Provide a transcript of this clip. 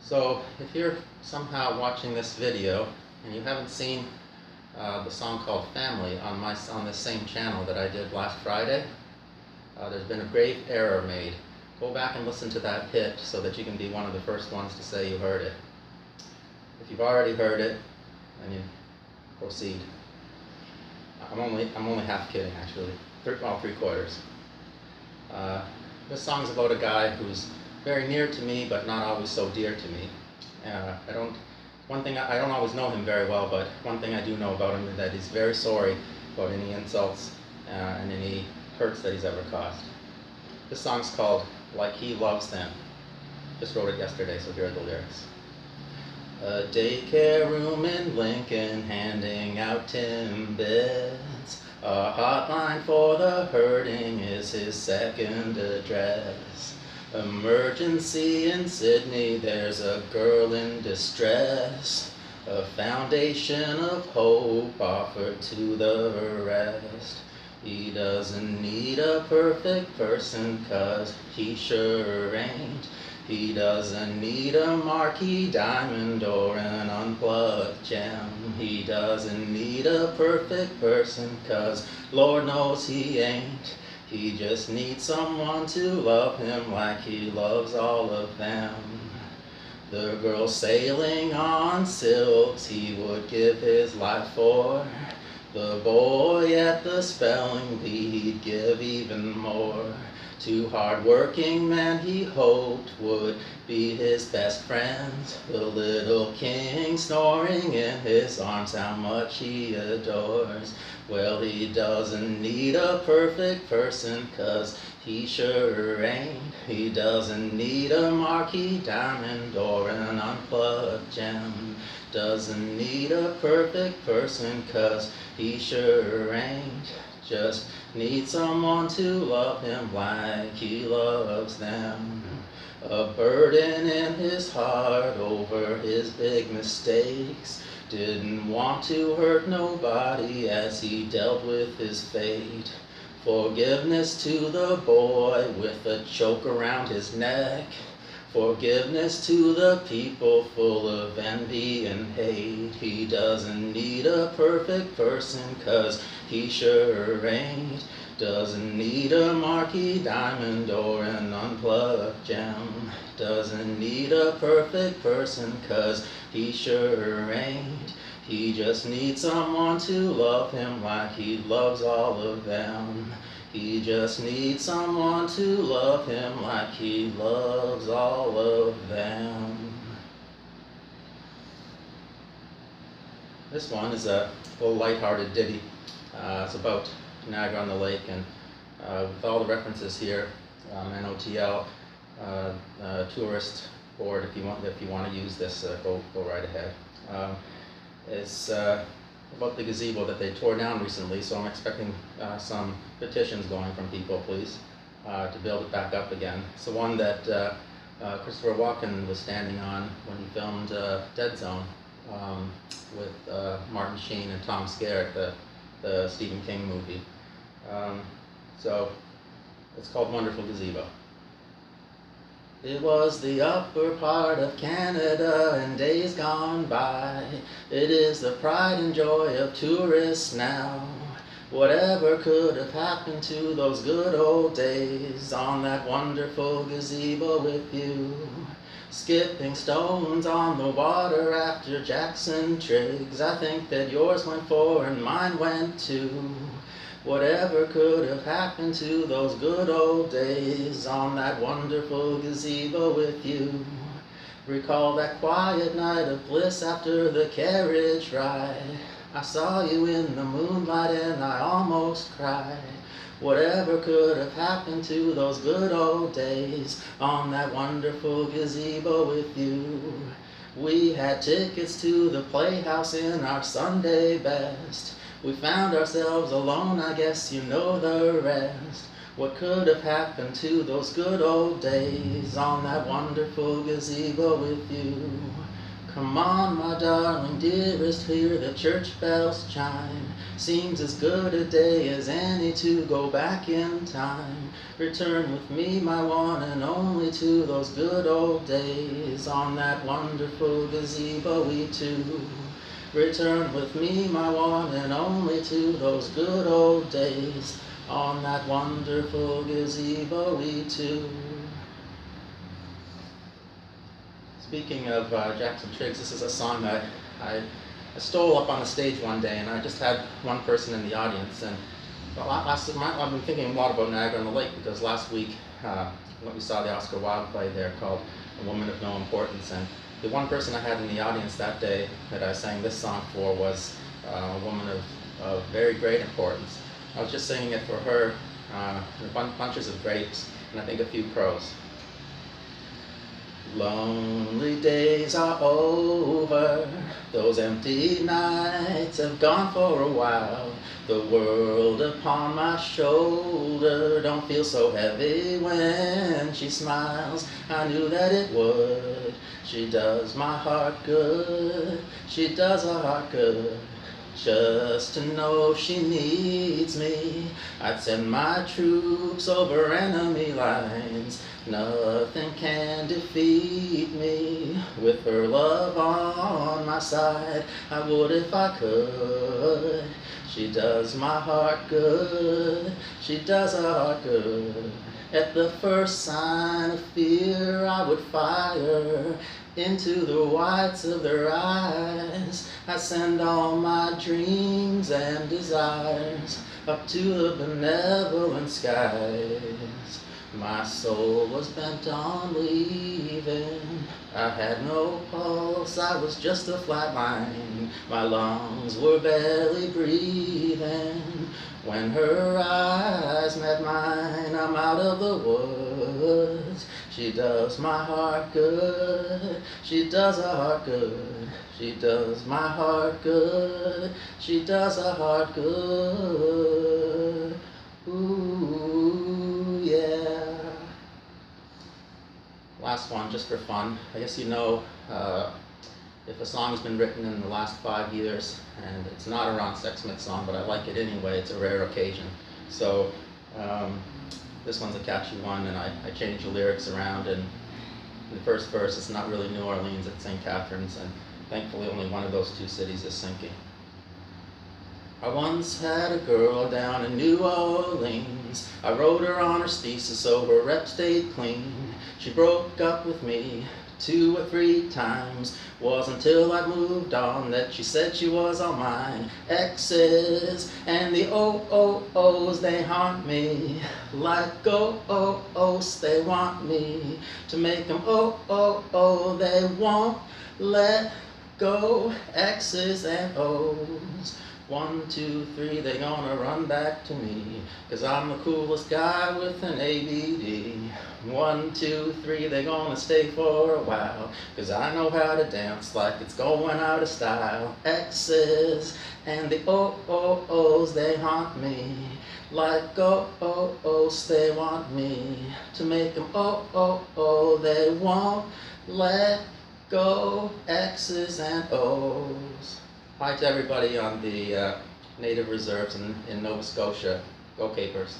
So if you're somehow watching this video and you haven't seen the song called Family on this same channel that I did last Friday, there's been a grave error made. Go back and listen to that hit so that you can be one of the first ones to say you heard it. If you've already heard it, then you proceed. I'm only half kidding, actually. Well, 3/4. This song's about a guy who's very near to me, but not always so dear to me. I don't always know him very well, but one thing I do know about him is that he's very sorry about any insults and any hurts that he's ever caused. This song's called Like He Loves Them. Just wrote it yesterday, so here are the lyrics. A daycare room in Lincoln handing out Timbits. A hotline for the hurting is his second address. Emergency in Sydney, there's a girl in distress. A foundation of hope offered to the rest. He doesn't need a perfect person, 'cause he sure ain't. He doesn't need a marquee diamond or an unplugged gem. He doesn't need a perfect person, 'cause Lord knows he ain't. He just needs someone to love him like he loves all of them. The girl sailing on silks he would give his life for. The boy at the spelling bee he'd give even more. Two hard-working men he hoped would be his best friends. The little king snoring in his arms, how much he adores. Well, he doesn't need a perfect person, 'cause he sure ain't. He doesn't need a marquee diamond or an unplugged gem. Doesn't need a perfect person, 'cause he sure ain't. Just needs someone to love him like he loves them. A burden in his heart over his big mistakes. Didn't want to hurt nobody as he dealt with his fate. Forgiveness to the boy with a choke around his neck. Forgiveness to the people full of envy and hate. He doesn't need a perfect person, 'cause he sure ain't. Doesn't need a marquee diamond or an unplugged gem. Doesn't need a perfect person, 'cause he sure ain't. He just needs someone to love him like he loves all of them. He just needs someone to love him like he loves all of them. This one is a little lighthearted ditty. It's about Niagara on the Lake, and with all the references here, NOTL, tourist board. If you want to use this, go right ahead. It's about the gazebo that they tore down recently, so I'm expecting some petitions going from people, please, to build it back up again. It's the one that Christopher Walken was standing on when he filmed Dead Zone with Martin Sheen and Tom Skerritt, the Stephen King movie. So it's called Wonderful Gazebo. It was the upper part of Canada in days gone by. It is the pride and joy of tourists now. Whatever could have happened to those good old days on that wonderful gazebo with you? Skipping stones on the water after Jackson Triggs. I think that yours went 4 and mine went 2. Whatever could have happened to those good old days on that wonderful gazebo with you? Recall that quiet night of bliss after the carriage ride. I saw you in the moonlight and I almost cried. Whatever could have happened to those good old days on that wonderful gazebo with you? We had tickets to the Playhouse in our Sunday best. We found ourselves alone, I guess you know the rest. What could have happened to those good old days on that wonderful gazebo with you? Come on, my darling, dearest, hear the church bells chime. Seems as good a day as any to go back in time. Return with me, my one and only, to those good old days. On that wonderful gazebo we two. Return with me, my one and only, to those good old days. On that wonderful gazebo we two. Speaking of Jackson Triggs, this is a song that I stole up on the stage one day, and I just had one person in the audience. And I've been thinking a lot about Niagara-on-the-Lake because last week we saw the Oscar Wilde play there called A Woman of No Importance, and the one person I had in the audience that day that I sang this song for was a woman of very great importance. I was just singing it for her, bunches of grapes, and I think a few crows. Lonely days are over, those empty nights have gone for a while. The world upon my shoulder don't feel so heavy when she smiles. I knew that it would. She does my heart good, she does her heart good. Just to know she needs me, I'd send my troops over enemy lines. Nothing can defeat me. With her love on my side, I would if I could. She does my heart good, she does her heart good. At the first sign of fear, I would fire into the whites of their eyes. I send all my dreams and desires up to the benevolent skies. My soul was bent on leaving. I had no pulse, I was just a flat line. My lungs were barely breathing. When her eyes met mine, I'm out of the woods. She does my heart good, she does her heart good. She does my heart good, she does her heart good. Ooh, yeah. Last one, just for fun. I guess you know if a song's been written in the last 5 years, and it's not a Ron Sexsmith song, but I like it anyway, it's a rare occasion. So this one's a catchy one, and I changed the lyrics around, and in the first verse it's not really New Orleans, it's St. Catharines, and thankfully only one of those two cities is sinking. I once had a girl down in New Orleans. I wrote her honors thesis so her rep stayed clean. She broke up with me 2 or 3 times. Was until I moved on that she said she was all mine. Exes and the O-O-O's, they haunt me. Like O-O-O's, they want me to make them O-O-O. They won't let go. X's and O's. 1, 2, 3, they gonna run back to me, 'cause I'm the coolest guy with an ABD. 1, 2, 3, they gonna stay for a while, 'cause I know how to dance like it's going out of style. X's and the O-O-O's, they haunt me. Like O-O-O's, they want me to make them O-O-O. They won't let go. X's and O's. Hi to everybody on the native reserves in Nova Scotia. Go Capers.